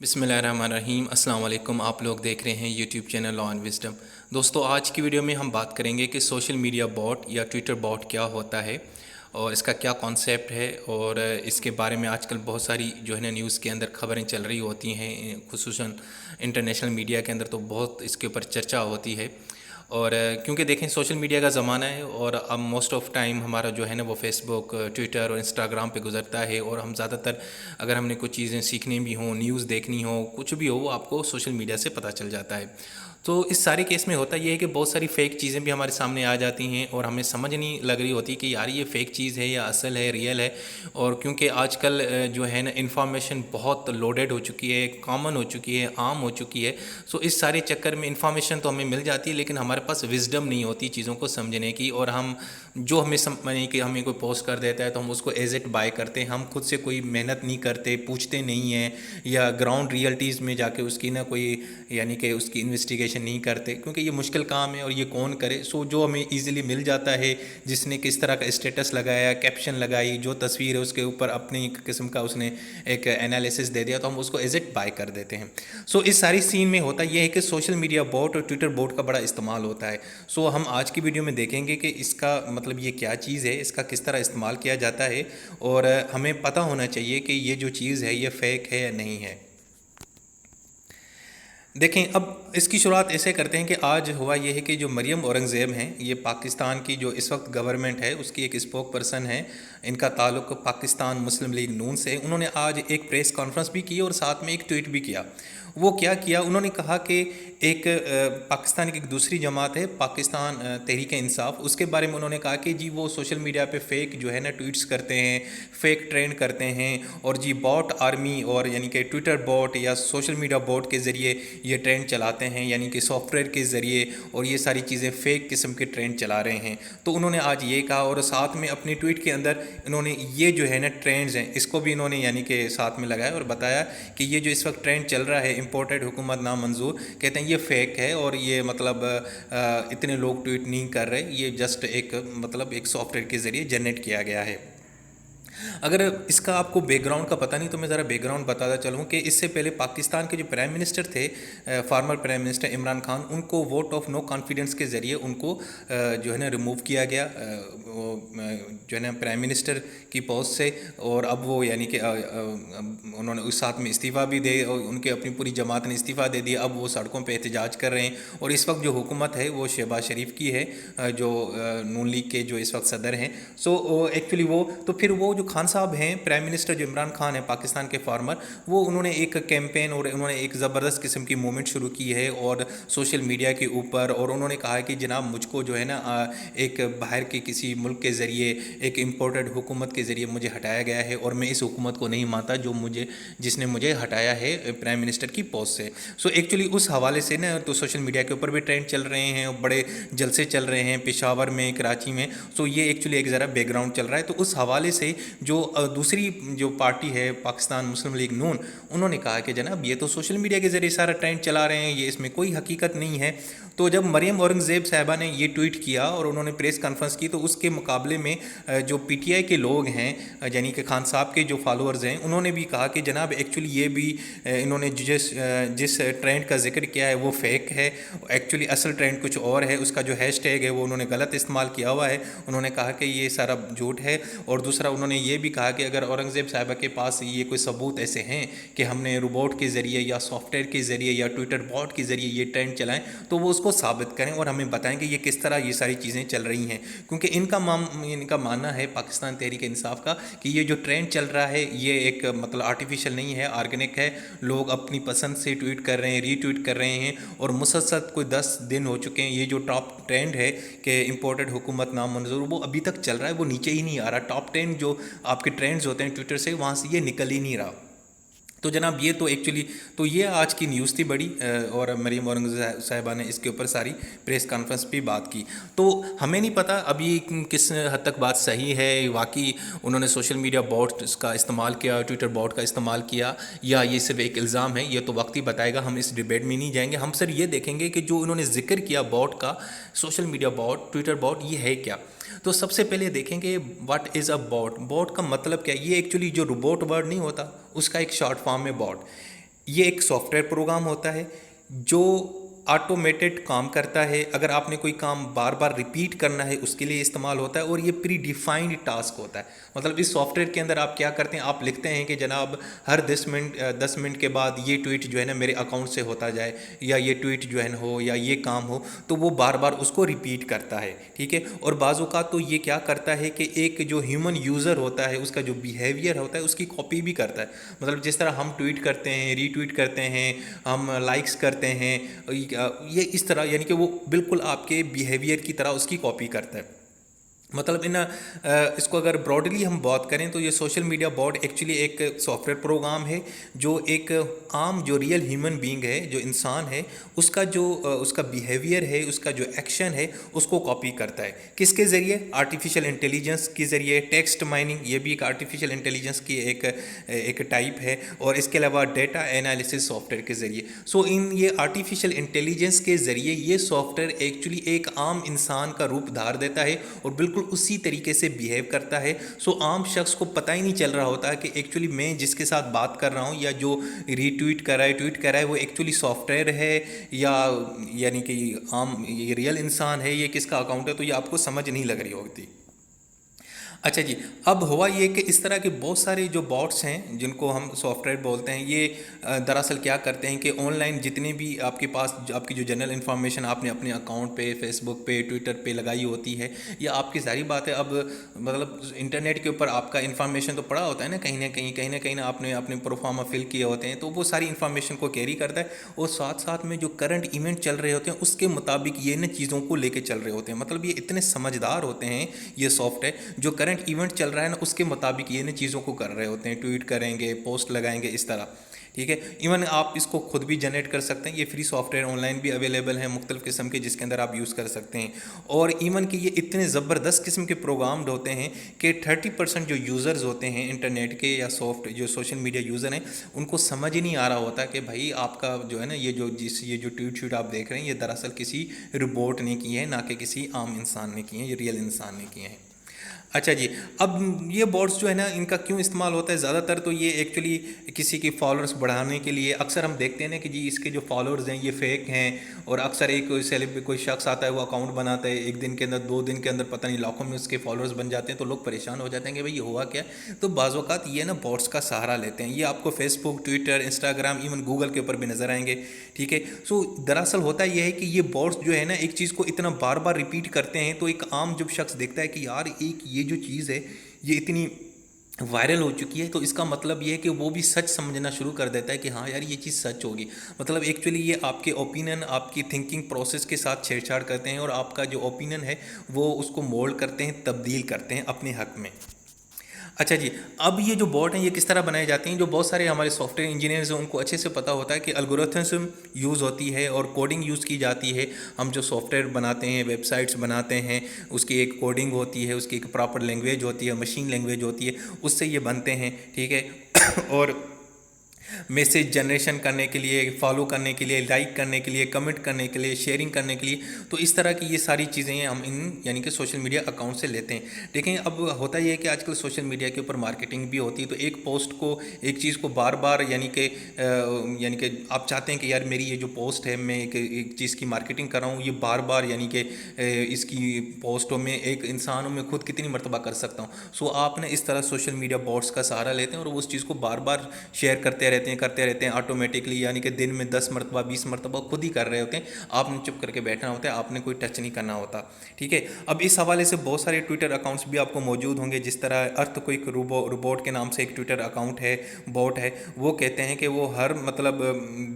बिस्मिल्लाहिर्रहमानिर्रहीम। अस्सलाम वालेकुम। आप लोग देख रहे हैं YouTube channel law and wisdom. दोस्तों, आज की वीडियो में हम बात करेंगे कि सोशल मीडिया बॉट या ट्विटर बॉट क्या होता है और इसका क्या कॉन्सेप्ट है। और इसके बारे में आजकल बहुत सारी जो है ना न्यूज़ के अंदर खबरें चल रही होती हैं, खुसूसन इंटरनेशनल मीडिया के अंदर तो बहुत इसके ऊपर चर्चा होती है। और क्योंकि देखें सोशल मीडिया का ज़माना है और अब मोस्ट ऑफ़ टाइम हमारा जो है ना वो फेसबुक, ट्विटर और इंस्टाग्राम पे गुजरता है। और हम ज़्यादातर अगर हमने कुछ चीज़ें सीखनी भी हों, न्यूज़ देखनी हो, कुछ भी हो, वो आपको सोशल मीडिया से पता चल जाता है। तो इस सारे केस में होता ये है कि बहुत सारी फ़ेक चीज़ें भी हमारे सामने आ जाती हैं और हमें समझ नहीं लग रही होती कि यार ये फ़ेक चीज़ है या असल है, रियल है। और क्योंकि आजकल जो है ना इन्फॉर्मेशन बहुत लोडेड हो चुकी है, कॉमन हो चुकी है, आम हो चुकी है। सो इस सारे चक्कर में इन्फॉर्मेशन तो हमें मिल जाती है, लेकिन हमारे पास विजडम नहीं होती चीज़ों को समझने की। और हम जो हमें यानी कि हमें कोई पोस्ट कर देता है तो हम उसको एज इट बाय करते हैं। हम खुद से कोई मेहनत नहीं करते, पूछते नहीं हैं, या ग्राउंड रियलिटीज़ में जाके उसकी ना कोई यानी कि उसकी इन्वेस्टिगेशन नहीं करते, क्योंकि ये मुश्किल काम है और ये कौन करे। सो जो हमें ईज़िली मिल जाता है, जिसने किस तरह का स्टेटस लगाया, कैप्शन लगाई, जो तस्वीर है उसके ऊपर अपनी एक किस्म का उसने एक एनालिसिस दे दिया, तो हम उसको एज इट बाय कर देते हैं। सो इस सारी सीन में होता यह है कि सोशल मीडिया बॉट और ट्विटर बॉट का बड़ा इस्तेमाल होता है। सो हम आज की वीडियो में देखेंगे कि इसका मतलब ये क्या चीज़ है, इसका किस तरह इस्तेमाल किया जाता है, और हमें पता होना चाहिए कि ये जो चीज़ है ये फ़ेक है या नहीं है। देखें, अब इसकी शुरुआत ऐसे करते हैं कि आज हुआ यह है कि जो मरियम औरंगज़ेब हैं, ये पाकिस्तान की जो इस वक्त गवर्नमेंट है उसकी एक स्पोक पर्सन है। इनका ताल्लुक़ पाकिस्तान मुस्लिम लीग नून से। उन्होंने आज एक प्रेस कॉन्फ्रेंस भी की और साथ में एक ट्वीट भी किया। वो क्या किया, उन्होंने कहा कि एक पाकिस्तान की एक दूसरी जमात है पाकिस्तान तहरीक इंसाफ, उसके बारे में उन्होंने कहा कि जी वो सोशल मीडिया पे फ़ेक जो है ना ट्वीट्स करते हैं, फ़ेक ट्रेंड करते हैं, और जी बॉट आर्मी और यानी कि ट्विटर बॉट या सोशल मीडिया बॉट के ज़रिए ये ट्रेंड चलाते हैं, यानी कि सॉफ्टवेयर के ज़रिए, और ये सारी चीज़ें फ़ेक किस्म के ट्रेंड चला रहे हैं। तो उन्होंने आज ये कहा, और साथ में अपनी ट्वीट के अंदर इन्होंने ये जो है ना ट्रेंड्स हैं इसको भी इन्होंने यानी कि साथ में लगाया और बताया कि ये जो इस वक्त ट्रेंड चल रहा है इम्पोर्टेड हुकूमत नामंजूर, कहते हैं ये फ़ेक है और ये मतलब इतने लोग ट्वीट नहीं कर रहे, ये जस्ट एक मतलब एक सॉफ्टवेयर के ज़रिए जनरेट किया गया है। अगर इसका आपको बैकग्राउंड का पता नहीं तो मैं ज़रा बैकग्राउंड बताता चलूँ कि इससे पहले पाकिस्तान के जो प्राइम मिनिस्टर थे, farmer prime minister Imran Khan, उनको वोट ऑफ नो कॉन्फिडेंस के ज़रिए उनको जो है ना रिमूव किया गया, जो है ना प्राइम मिनिस्टर की पोस्ट से। और अब वो यानी कि उन्होंने उस साथ में इस्तीफ़ा भी दे, और उनके अपनी पूरी जमात ने इस्तीफ़ा दे दिया। अब वो सड़कों पर एहतजाज कर रहे हैं, और इस वक्त जो हुकूमत है वो शहबाज शरीफ की है, जो नून लीग के जो इस वक्त सदर हैं। सो एक्चुअली वो तो फिर वो जो खान साहब हैं, प्राइम मिनिस्टर जो इमरान खान है पाकिस्तान के फार्मर, वो उन्होंने एक कैंपेन और उन्होंने एक ज़बरदस्त किस्म की मूवमेंट शुरू की है और सोशल मीडिया के ऊपर। और उन्होंने कहा कि जनाब मुझको जो है ना एक बाहर के किसी मुल्क के ज़रिए, एक इम्पोर्टेड हुकूमत के ज़रिए मुझे हटाया गया है, और मैं इस हुकूमत को नहीं मानता जो जिसने मुझे हटाया है प्राइम मिनिस्टर की पोस्ट से। सो एक्चुअली उस हवाले से ना तो सोशल मीडिया के ऊपर भी ट्रेंड चल रहे हैं, बड़े जलसे चल रहे हैं पेशावर में, कराची में। सो ये एक्चुअली एक ज़रा बैकग्राउंड चल रहा है। तो उस हवाले से जो दूसरी जो पार्टी है पाकिस्तान मुस्लिम लीग नून, उन्होंने कहा कि जनाब ये तो सोशल मीडिया के ज़रिए सारा ट्रेंड चला रहे हैं, ये इसमें कोई हकीकत नहीं है। तो जब मरियम औरंगज़ेब साहिबा ने ये ट्वीट किया और उन्होंने प्रेस कॉन्फ्रेंस की, तो उसके मुकाबले में जो पीटीआई के लोग हैं, यानी कि खान साहब के जो फॉलोअर्स हैं, उन्होंने भी कहा कि जनाब एक्चुअली ये भी इन्होंने जिस ट्रेंड का जिक्र किया है वो फ़ेक है, एक्चुअली असल ट्रेंड कुछ और है। उसका जो हैशटैग है वो उन्होंने गलत इस्तेमाल किया हुआ है। उन्होंने कहा कि ये सारा झूठ है। और दूसरा उन्होंने ये भी कहा कि अगर औरंगज़ेब साहिबा के पास ये कोई सबूत ऐसे हैं कि हमने रोबोट के ज़रिए या सॉफ्टवेयर के ज़रिए या ट्विटर बॉट के ज़रिए ये ट्रेंड चलाएं, तो वो उसको साबित करें और हमें बताएं कि ये किस तरह ये सारी चीज़ें चल रही हैं। क्योंकि इनका मानना है पाकिस्तान तहरीक इंसाफ का कि ये जो ट्रेंड चल रहा है ये एक मतलब आर्टिफिशियल नहीं है, ऑर्गेनिक है। लोग अपनी पसंद से ट्वीट कर रहे हैं, रीट्वीट कर रहे हैं, और मुसलसल कोई 10 दिन हो चुके हैं। ये जो टॉप ट्रेंड है कि इम्पोर्टेड हुकूमत नामंजूर, वो अभी तक चल रहा है, वो नीचे ही नहीं आ रहा। टॉप 10 जो आपके ट्रेंड्स होते हैं ट्विटर से, वहाँ से ये निकल ही नहीं रहा। तो जनाब ये तो एक्चुअली तो ये आज की न्यूज़ थी बड़ी, और मरीम औरंगज़ेब साहिबा ने इसके ऊपर सारी प्रेस कॉन्फ्रेंस पे बात की। तो हमें नहीं पता अभी किस हद तक बात सही है, वाकई उन्होंने सोशल मीडिया बॉट का इस्तेमाल किया, ट्विटर बॉट का इस्तेमाल किया, या ये सिर्फ एक इल्ज़ाम है। ये तो वक्त ही बताएगा, हम इस डिबेट में नहीं जाएंगे। हम सिर्फ ये देखेंगे कि जो उन्होंने जिक्र किया बॉट का, social media bot, Twitter bot, ये है क्या। तो सबसे पहले देखेंगे what is a bot. Bot का मतलब क्या है। ये एक्चुअली जो रोबोट वर्ड नहीं होता उसका एक शॉर्ट फॉर्म है बॉट। ये एक सॉफ्टवेयर प्रोग्राम होता है जो ऑटोमेटेड काम करता है। अगर आपने कोई काम बार बार रिपीट करना है उसके लिए इस्तेमाल होता है, और ये प्री डिफाइंड टास्क होता है। मतलब इस सॉफ्टवेयर के अंदर आप क्या करते हैं, आप लिखते हैं कि जनाब हर 10 मिनट के बाद ये ट्वीट जो है ना मेरे अकाउंट से होता जाए, या ये ट्वीट जो है ना हो, या ये काम हो, तो वो बार बार उसको रिपीट करता है, ठीक है। और बाज़ औक़ात तो ये क्या करता है कि एक जो ह्यूमन यूज़र होता है उसका जो बिहेवियर होता है उसकी कॉपी भी करता है। मतलब जिस तरह हम ट्वीट करते हैं, रीट्वीट करते हैं, हम लाइक्स करते हैं, ये इस तरह यानी कि वो बिल्कुल आपके बिहेवियर की तरह उसकी कॉपी करता है। मतलब इसको अगर ब्रॉडली हम बात करें तो ये सोशल मीडिया बॉट एक्चुअली एक सॉफ्टवेयर प्रोग्राम है जो एक आम जो रियल ह्यूमन बीइंग है, जो इंसान है, उसका जो उसका बिहेवियर है, उसका जो एक्शन है, उसको कॉपी करता है। किसके ज़रिए? आर्टिफिशियल इंटेलिजेंस के ज़रिए। टेक्स्ट माइनिंग ये भी एक आर्टिफिशियल इंटेलिजेंस की एक टाइप है, और इसके अलावा डेटा एनालिसिस सॉफ्टवेयर के ज़रिए। सो इन ये आर्टिफिशियल इंटेलिजेंस के ज़रिए ये सॉफ्टवेयर एक्चुअली एक आम इंसान का रूप धार देता है और बिल्कुल उसी तरीके से बिहेव करता है। सो आम शख्स को पता ही नहीं चल रहा होता कि एक्चुअली मैं जिसके साथ बात कर रहा हूँ या जो रीट्वीट कर रहा है, ट्वीट कर रहा है, वो एक्चुअली सॉफ्टवेयर है या यानी कि आम ये रियल इंसान है, ये किसका अकाउंट है, तो ये आपको समझ नहीं लग रही होती। अच्छा जी, अब हुआ ये कि इस तरह के बहुत सारे जो बॉट्स हैं जिनको हम सॉफ्टवेयर बोलते हैं, ये दरअसल क्या करते हैं कि ऑनलाइन जितने भी आपके पास आपकी जो जनरल इन्फॉर्मेशन आपने अपने अकाउंट पे, फेसबुक पे, ट्विटर पे लगाई होती है, या आपकी सारी बातें अब मतलब इंटरनेट के ऊपर आपका इन्फॉर्मेशन तो पड़ा होता है ना, कहीं ना आपने अपने प्रोफार्मा फिल किए होते हैं, तो वो सारी इन्फॉर्मेशन को कैरी करता है, और साथ साथ में जो करंट इवेंट चल रहे होते हैं उसके मुताबिक ये इन चीज़ों को लेके चल रहे होते हैं। मतलब ये इतने समझदार होते हैं ये सॉफ्टवेयर, जो करंट इवेंट चल रहा है ना उसके मुताबिक ये इन चीज़ों को कर रहे होते हैं, ट्वीट करेंगे, पोस्ट लगाएंगे, इस तरह, ठीक है। इवन आप इसको खुद भी जनरेट कर सकते हैं, ये फ्री सॉफ्टवेयर ऑनलाइन भी अवेलेबल हैं मुख्तलिफ किस्म के, जिसके अंदर आप यूज़ कर सकते हैं। और इवन कि ये इतने ज़बरदस्त किस्म के प्रोग्राम्ड होते हैं कि 30% जो यूज़र्स होते हैं इंटरनेट के या जो सोशल मीडिया यूज़र हैं, उनको समझ ही नहीं आ रहा होता कि भाई आपका जो है ना ये जो ट्वीट शूट आप देख रहे हैं, ये दरअसल किसी रोबोट ने किए हैं, ना कि किसी आम इंसान ने किए हैं, ये रियल इंसान ने किए हैं। अच्छा जी, अब ये बोट्स जो है ना इनका क्यों इस्तेमाल होता है? ज़्यादातर तो ये एक्चुअली किसी की फॉलोअर्स बढ़ाने के लिए। अक्सर हम देखते हैं ना कि जी इसके जो फॉलोअर्स हैं ये फेक हैं, और अक्सर एक कोई शख्स आता है, वो अकाउंट बनाता है, एक दिन के अंदर 2 दिन के अंदर पता नहीं लाखों में उसके फॉलोअर्स बन जाते हैं, तो लोग परेशान हो जाते हैं कि भाई ये हुआ क्या। तो बाज़ औक़ात ये ना बोट्स का सहारा लेते हैं। ये आपको Facebook, Twitter, Instagram, even Google के ऊपर भी नज़र आएंगे, ठीक है। सो दरअसल होता यह है कि ये बोट्स जो है ना एक चीज़ को इतना बार बार रिपीट करते हैं, तो एक आम जब शख्स देखता है कि यार एक ये जो चीज़ है ये इतनी वायरल हो चुकी है, तो इसका मतलब ये है कि वो भी सच समझना शुरू कर देता है कि हाँ यार ये चीज़ सच होगी। मतलब एक्चुअली ये आपके ओपिनियन, आपकी थिंकिंग प्रोसेस के साथ छेड़छाड़ करते हैं, और आपका जो ओपिनियन है वो उसको मोल्ड करते हैं, तब्दील करते हैं अपने हक में। अच्छा जी, अब ये जो बॉट हैं ये किस तरह बनाए जाते हैं? जो बहुत सारे हमारे सॉफ्टवेयर इंजीनियर्स हैं उनको अच्छे से पता होता है कि एल्गोरिथम्स यूज़ होती है और कोडिंग यूज़ की जाती है। हम जो सॉफ्टवेयर बनाते हैं, वेबसाइट्स बनाते हैं, उसकी एक कोडिंग होती है, उसकी एक प्रॉपर लैंग्वेज होती है, मशीन लैंग्वेज होती है, उससे ये बनते हैं, ठीक है। और मैसेज जनरेशन करने के लिए, फॉलो करने के लिए, लाइक करने के लिए, कमेंट करने के लिए, शेयरिंग करने के लिए, तो इस तरह की ये सारी चीज़ें हम इन यानी कि सोशल मीडिया अकाउंट से लेते हैं। देखें अब होता ये है कि आजकल सोशल मीडिया के ऊपर मार्केटिंग भी होती है, तो एक पोस्ट को, एक चीज़ को बार बार यानी कि आप चाहते हैं कि यार मेरी ये जो पोस्ट है, मैं एक चीज़ की मार्केटिंग कर रहा हूँ, ये बार बार यानी कि इसकी पोस्टों में एक इंसानों में खुद कितनी मरतबा कर सकता हूँ। सो आपने इस तरह सोशल मीडिया बॉट्स का सहारा लेते हैं और वो उस चीज़ को बार बार शेयर करते रहते हैं ऑटोमेटिकली, यानी कि दिन में 10 मरतबा 20 मरतबा खुद ही कर रहे होते हैं। आपने चुप करके बैठना होता है, आपने कोई टच नहीं करना होता, ठीक है। अब इस हवाले से बहुत सारे ट्विटर अकाउंट्स भी आपको मौजूद होंगे, जिस तरह अर्थक्वेक रोबोट के नाम से एक ट्विटर अकाउंट है, बॉट है। वो कहते हैं कि वो हर मतलब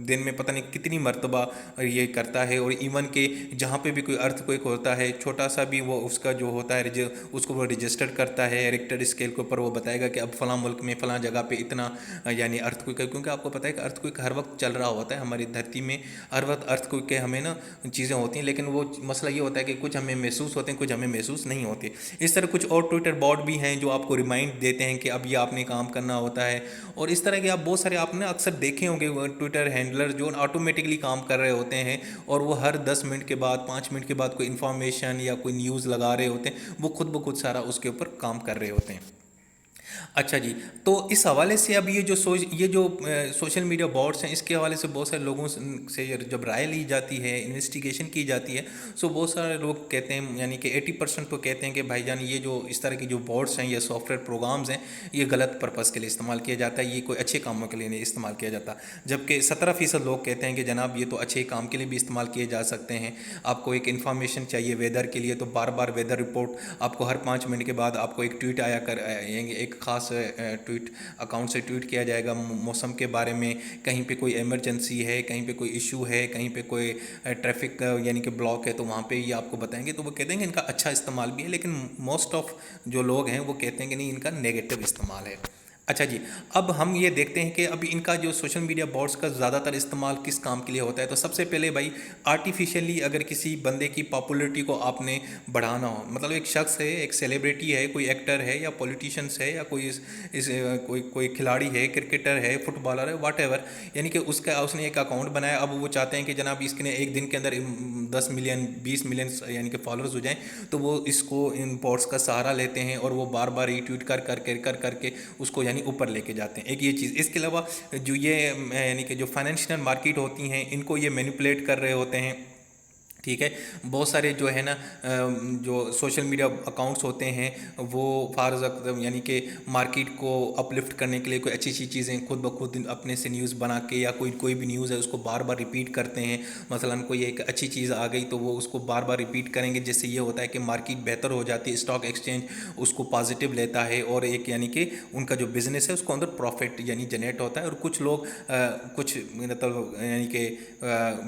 दिन में पता नहीं कितनी मरतबा ये करता है, और इवन के जहाँ पे भी कोई अर्थक्वेक होता है, छोटा सा भी वो उसका जो होता है उसको वो रजिस्टर करता है रिक्टर स्केल के ऊपर। वो बताएगा कि अब फलां मुल्क में फलां जगह पे इतना यानी अर्थक्वेक है, क्योंकि आपको पता है कि अर्थक्वेक हर वक्त चल रहा होता है हमारी धरती में, हर वक्त अर्थक्वेक के हमें ना चीज़ें होती हैं, लेकिन वो मसला ये होता है कि कुछ हमें महसूस होते हैं, कुछ हमें महसूस नहीं होते। इस तरह कुछ और ट्विटर बॉट भी हैं जो आपको रिमाइंड देते हैं कि अब ये आपने काम करना होता है। और इस तरह के आप बहुत सारे आपने अक्सर देखे होंगे ट्विटर हैंडलर जो ऑटोमेटिकली काम कर रहे होते हैं, और वो हर 10 मिनट के बाद, 5 मिनट के बाद कोई इन्फॉर्मेशन या कोई न्यूज़ लगा रहे होते हैं, वो खुद ब खुद सारा उसके ऊपर काम कर रहे होते हैं। अच्छा जी, तो इस हवाले से अब ये जो सोशल मीडिया बॉट्स हैं, इसके हवाले से बहुत सारे लोगों से जब राय ली जाती है, इन्वेस्टिगेशन की जाती है, सो बहुत सारे लोग कहते हैं, यानी कि 80% तो कहते हैं कि भाईजान ये जो इस तरह की जो बॉट्स हैं या सॉफ्टवेयर प्रोग्राम्स हैं, ये गलत पर्पज़ के लिए इस्तेमाल किया जाता है, ये कोई अच्छे कामों के लिए नहीं इस्तेमाल किया जाता। जबकि 17% लोग कहते हैं कि जनाब ये तो अच्छे काम के लिए भी इस्तेमाल किए जा सकते हैं। आपको एक इन्फॉर्मेशन चाहिए वेदर के लिए, तो बार बार वेदर रिपोर्ट आपको हर 5 मिनट के बाद आपको एक ट्वीट एक ख़ास ट्वीट अकाउंट से ट्वीट किया जाएगा मौसम के बारे में। कहीं पे कोई इमरजेंसी है, कहीं पे कोई इशू है, कहीं पे कोई ट्रैफिक यानी कि ब्लॉक है, तो वहाँ पे ये आपको बताएंगे। तो वो कहते हैं कि इनका अच्छा इस्तेमाल भी है, लेकिन मोस्ट ऑफ जो लोग हैं वो कहते हैं कि नहीं, इनका नेगेटिव इस्तेमाल है। अच्छा जी, अब हम ये देखते हैं कि अभी इनका जो सोशल मीडिया बॉट्स का ज़्यादातर इस्तेमाल किस काम के लिए होता है। तो सबसे पहले भाई, आर्टिफिशियली अगर किसी बंदे की पॉपुलैरिटी को आपने बढ़ाना हो, मतलब एक शख्स है, एक सेलिब्रिटी है, कोई एक्टर है या पॉलिटिशियंस है या कोई खिलाड़ी है, क्रिकेटर है, फुटबॉलर है, वाट एवर, यानी कि उसने एक अकाउंट बनाया। अब वो चाहते हैं कि जनाब इसके एक दिन के अंदर 10 मिलियन 20 मिलियन यानी कि फॉलोअर्स हो जाएं, तो वो इसको इन बॉट्स का सहारा लेते हैं और वो बार बार रीट्वीट कर करके उसको यानी ऊपर लेके जाते हैं। एक ये चीज़। इसके अलावा जो ये यानी कि जो फाइनेंशियल मार्केट होती हैं, इनको ये मैनिपुलेट कर रहे होते हैं। ठीक है, बहुत सारे जो है ना जो सोशल मीडिया अकाउंट्स होते हैं, वो फारज़ यानी कि मार्केट को अपलिफ्ट करने के लिए कोई अच्छी अच्छी चीज़ें खुद ब खुद अपने से न्यूज़ बना के, या कोई भी न्यूज़ है उसको बार बार रिपीट करते हैं। मसलन कोई एक अच्छी चीज़ आ गई तो वो उसको बार बार रिपीट करेंगे, जिससे ये होता है कि मार्केट बेहतर हो जाती है, स्टॉक एक्सचेंज उसको पॉजिटिव लेता है, और एक यानी कि उनका जो बिज़नेस है उसको अंदर प्रॉफिट यानी जनरेट होता है। और कुछ लोग कुछ मतलब यानी कि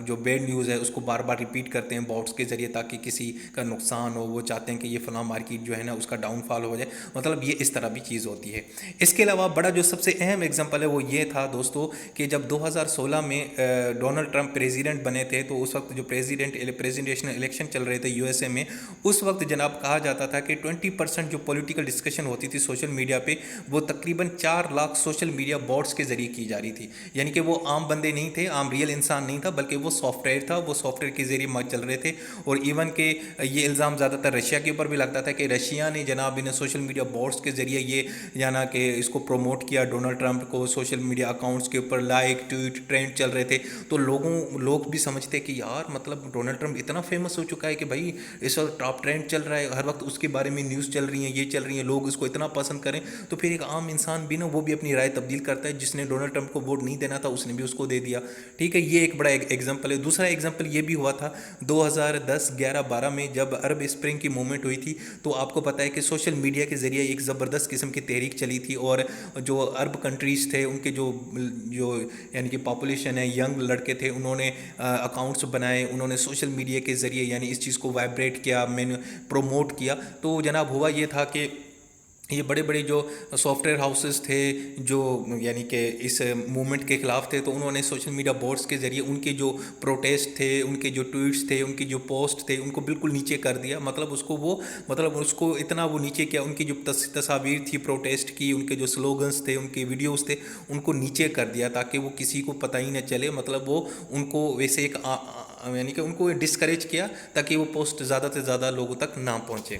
जो बेड न्यूज़ है उसको बार बार रिपीट करते हैं बॉट्स के ज़रिए, ताकि किसी का नुकसान हो। वो चाहते हैं कि ये फलां मार्केट जो है ना उसका डाउनफॉल हो जाए, मतलब ये इस तरह भी चीज़ होती है। इसके अलावा बड़ा जो सबसे अहम एग्जांपल है वो ये था दोस्तों, कि जब 2016 में डोनाल्ड ट्रंप प्रेसिडेंट बने थे, तो उस वक्त जो प्रेसिडेंशियल इलेक्शन चल रहे थे यूएसए में, उस वक्त जनाब कहा जाता था कि 20% जो पॉलिटिकल डिस्कशन होती थी सोशल मीडिया पे, वो तकरीबन 4 लाख सोशल मीडिया बॉट्स के ज़रिए की जा रही थी। यानी कि वो आम बंदे नहीं थे, आम रियल इंसान नहीं था, बल्कि वो सॉफ्टवेयर था, वो सॉफ्टवेयर के ज़रिए चल रहे थे। और इवन के ये इल्ज़ाम ज़्यादातर रशिया के ऊपर भी लगता था कि रशिया ने जनाब इन्हें सोशल मीडिया बॉट्स के ज़रिए ये जाना कि इसको प्रमोट किया, डोनाल्ड ट्रंप को सोशल मीडिया अकाउंट्स के ऊपर लाइक ट्वीट ट्रेंड चल रहे थे। तो लोग भी समझते कि यार मतलब डोनाल्ड ट्रंप इतना फेमस हो चुका है कि भाई इस वक्त टॉप ट्रेंड चल रहा है, हर वक्त उसके बारे में न्यूज़ चल रही है, ये चल रही है, लोग उसको इतना पसंद करें, तो फिर एक आम इंसान भी ना वो भी अपनी राय तब्दील करता है। जिसने डोनाल्ड ट्रंप को वोट नहीं देना था उसने भी उसको दे दिया। ठीक है, ये एक बड़ा एग्जाम्पल है। दूसरा एग्जाम्पल ये भी हुआ था 2010, 11, 12 में जब अरब स्प्रिंग की मूवमेंट हुई थी। तो आपको पता है कि सोशल मीडिया के ज़रिए एक ज़बरदस्त किस्म की तहरीक चली थी, और जो अरब कंट्रीज़ थे उनके जो जो यानी कि पॉपुलेशन है, यंग लड़के थे, उन्होंने अकाउंट्स बनाए, उन्होंने सोशल मीडिया के ज़रिए यानी इस चीज़ को वाइब्रेट किया, मैंने प्रोमोट किया। तो जनाब हुआ ये था कि ये बड़े बड़े जो सॉफ्टवेयर हाउसेस थे जो यानी कि इस मूवमेंट के ख़िलाफ़ थे, तो उन्होंने सोशल मीडिया बोर्ड्स के ज़रिए उनके जो प्रोटेस्ट थे, उनके जो ट्वीट्स थे, उनकी जो पोस्ट थे, उनको बिल्कुल नीचे कर दिया। मतलब उसको इतना वो नीचे किया, उनकी जो तस्वीर थी प्रोटेस्ट की, उनके जो स्लोगन्स थे, उनके वीडियोस थे, उनको नीचे कर दिया, ताकि वो किसी को पता ही न चले। मतलब वो उनको वैसे यानी कि उनको डिस्करेज किया, ताकि वो पोस्ट ज़्यादा से ज़्यादा लोगों तक ना पहुँचे।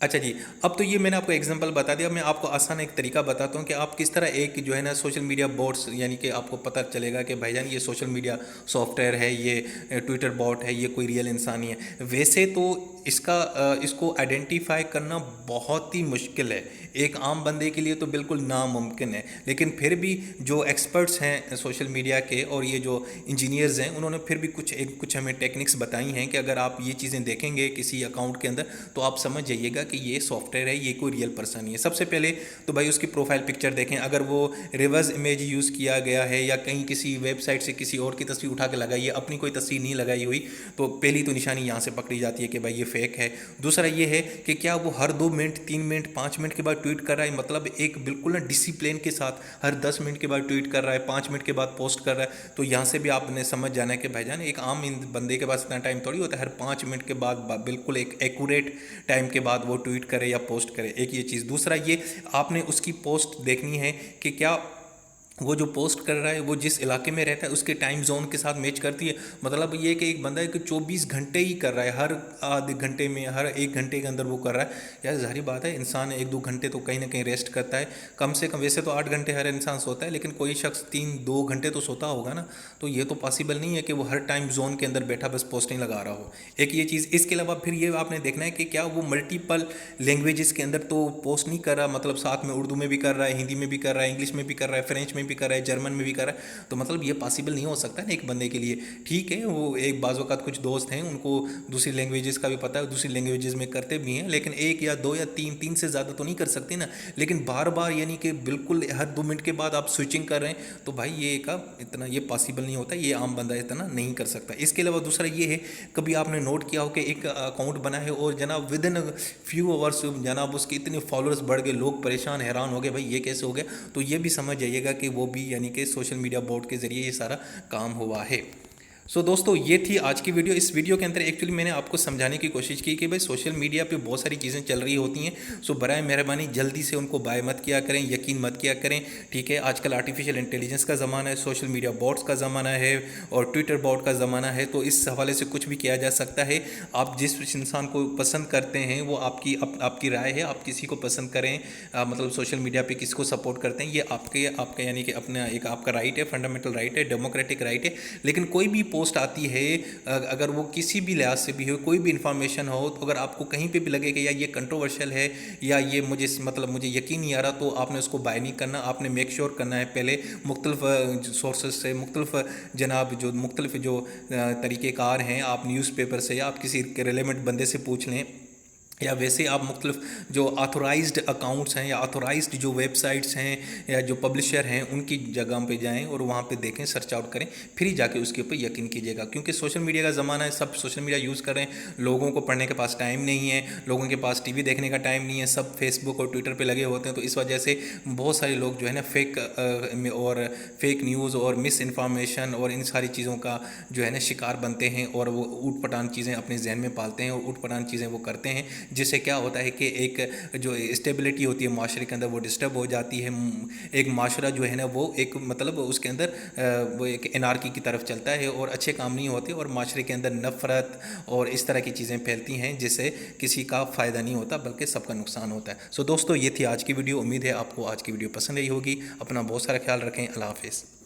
अच्छा जी, अब तो ये मैंने आपको एग्जांपल बता दिया। मैं आपको आसान एक तरीका बताता हूँ कि आप किस तरह एक जो है ना सोशल मीडिया बॉट्स, यानी कि आपको पता चलेगा कि भाईजान ये सोशल मीडिया सॉफ्टवेयर है, ये ट्विटर बॉट है, ये कोई रियल इंसान ही है। वैसे तो इसको आइडेंटिफाई करना बहुत ही मुश्किल है, एक आम बंदे के लिए तो बिल्कुल नामुमकिन है। लेकिन फिर भी जो एक्सपर्ट्स हैं सोशल मीडिया के और ये जो इंजीनियर्स हैं, उन्होंने फिर भी कुछ हमें टेक्निक्स बताई हैं कि अगर आप ये चीज़ें देखेंगे किसी अकाउंट के अंदर, तो आप समझ जाइएगा कि ये सॉफ्टवेयर है, ये कोई रियल पर्सन नहीं है। सबसे पहले तो भाई उसकी प्रोफाइल पिक्चर देखें। अगर वो रिवर्स इमेज यूज़ किया गया है या कहीं किसी वेबसाइट से किसी और की तस्वीर उठा के लगाई है, अपनी कोई तस्वीर नहीं लगाई हुई, तो पहली तो निशानी यहाँ से पकड़ी जाती है कि भाई ये फेक है। दूसरा ये है कि क्या वो हर 2 मिनट 3 मिनट 5 मिनट के बाद ट्वीट कर रहा है, मतलब एक बिल्कुल ना डिसिप्लिन के साथ हर 10 मिनट के बाद ट्वीट कर रहा है, 5 मिनट के बाद पोस्ट कर रहा है। तो यहाँ से भी आपने समझ जाना है कि भाईजान एक आम बंदे के पास इतना टाइम थोड़ी होता है हर 5 मिनट के बाद बिल्कुल एक एक्यूरेट टाइम के बाद वो ट्वीट करे या पोस्ट करे। एक ये चीज़। दूसरा ये आपने उसकी पोस्ट देखनी है कि क्या वो जो पोस्ट कर रहा है वो जिस इलाके में रहता है उसके टाइम जोन के साथ मैच करती है। मतलब ये कि एक बंदा है कि 24 घंटे ही कर रहा है, हर आधे घंटे में, हर एक घंटे के अंदर वो कर रहा है। यार ज़ाहिर बात है, इंसान 1-2 घंटे तो कहीं ना कहीं रेस्ट करता है कम से कम। वैसे तो 8 घंटे हर इंसान सोता है, लेकिन कोई शख्स 3-2 घंटे तो सोता होगा ना। तो ये तो पॉसिबल नहीं है कि वो हर टाइम जोन के अंदर बैठा बस पोस्टिंग लगा रहा हो। एक ये चीज़। इसके अलावा फिर ये आपने देखना है कि क्या वो मल्टीपल लैंग्वेजेस के अंदर तो पोस्ट नहीं कर रहा, मतलब साथ में उर्दू में भी कर रहा है, हिंदी में भी कर रहा है, इंग्लिश में भी कर रहा है, फ्रेंच में भी कर रहा है, जर्मन में भी कर रहा है। तो मतलब ये पॉसिबल नहीं हो सकता ना एक बंदे के लिए। ठीक है, वो एक बाज़-औक़ात कुछ दोस्त हैं उनको दूसरी लैंग्वेजेस का भी पता है, दूसरी लैंग्वेजेस में करते भी हैं, लेकिन एक या दो या तीन से ज़्यादा तो नहीं कर सकते ना। लेकिन बार बार यानी कि बिल्कुल हर 2 मिनट के बाद आप स्विचिंग कर रहे हैं, तो भाई ये का इतना ये पॉसिबल नहीं होता, ये आम बंदा इतना नहीं कर सकता। इसके अलावा दूसरा ये है, कभी आपने नोट किया हो कि एक अकाउंट बना है और जनाब विद इन फ्यू आवर्स जनाब उसके इतने फॉलोअर्स बढ़ गए, लोग परेशान हैरान हो गए, भाई ये कैसे हो गया। तो ये भी समझ जाइएगा कि वो भी यानी कि सोशल मीडिया बोर्ड के ज़रिए ये सारा काम हुआ है। दोस्तों ये थी आज की वीडियो। इस वीडियो के अंदर एक्चुअली मैंने आपको समझाने की कोशिश की कि भाई सोशल मीडिया पे बहुत सारी चीज़ें चल रही होती हैं। बराए मेहरबानी जल्दी से उनको बाय मत किया करें, यकीन मत किया करें। ठीक है, आजकल आर्टिफिशियल इंटेलिजेंस का ज़माना है, सोशल मीडिया बॉट्स का ज़माना है और ट्विटर बॉट का ज़माना है। तो इस हवाले से कुछ भी किया जा सकता है। आप जिस इंसान को पसंद करते हैं वो आपकी राय है, आप किसी को पसंद करें, मतलब सोशल मीडिया पे किसको सपोर्ट करते हैं, ये आपका यानी कि अपना एक आपका राइट है, फंडामेंटल राइट है, डेमोक्रेटिक राइट है। लेकिन कोई भी पोस्ट आती है, अगर वो किसी भी लिहाज से भी हो, कोई भी इन्फॉर्मेशन हो, तो अगर आपको कहीं पे भी लगे कि या ये कंट्रोवर्शियल है या ये मुझे यकीन नहीं आ रहा, तो आपने उसको बाय नहीं करना। आपने मेक श्योर करना है पहले मुख्तलिफ सोर्सेज से, मुख्तलिफ जो तरीक़ेकार हैं, आप न्यूज़पेपर से या आप किसी रिलेवेंट बंदे से पूछ लें, या वैसे आप मुख्तलिफ जो ऑथोराइज्ड अकाउंट्स हैं या ऑथोराइज्ड जो वेबसाइट्स हैं या जो पब्लिशर हैं उनकी जगह पे जाएं और वहाँ पे देखें, सर्च आउट करें, फिर ही जाके उसके ऊपर यकीन कीजिएगा। क्योंकि सोशल मीडिया का ज़माना है, सब सोशल मीडिया यूज़ कर रहे हैं, लोगों को पढ़ने के पास टाइम नहीं है, लोगों के पास टीवी देखने का टाइम नहीं है, सब फेसबुक और ट्विटर पर लगे होते हैं। तो इस वजह से बहुत सारे लोग जो है ना फेक न्यूज़ और मिस इन्फॉर्मेशन और इन सारी चीज़ों का जो है ना शिकार बनते हैं और वो ऊट पटांग चीज़ें अपने जहन में पालते हैं और ऊट पटांग चीज़ें वो करते हैं, जिससे क्या होता है कि एक जो स्टेबिलिटी होती है माशरे के अंदर वो डिस्टर्ब हो जाती है। एक माशरा जो है ना वो एक मतलब उसके अंदर वो एक एनार्की की तरफ चलता है और अच्छे काम नहीं होते और माशरे के अंदर नफ़रत और इस तरह की चीज़ें फैलती हैं, जिससे किसी का फ़ायदा नहीं होता बल्कि सबका नुकसान होता है। दोस्तों ये थी आज की वीडियो। उम्मीद है आपको आज की वीडियो पसंद आई होगी। अपना बहुत सारा ख्याल रखें। अल्लाह हाफ़िज़।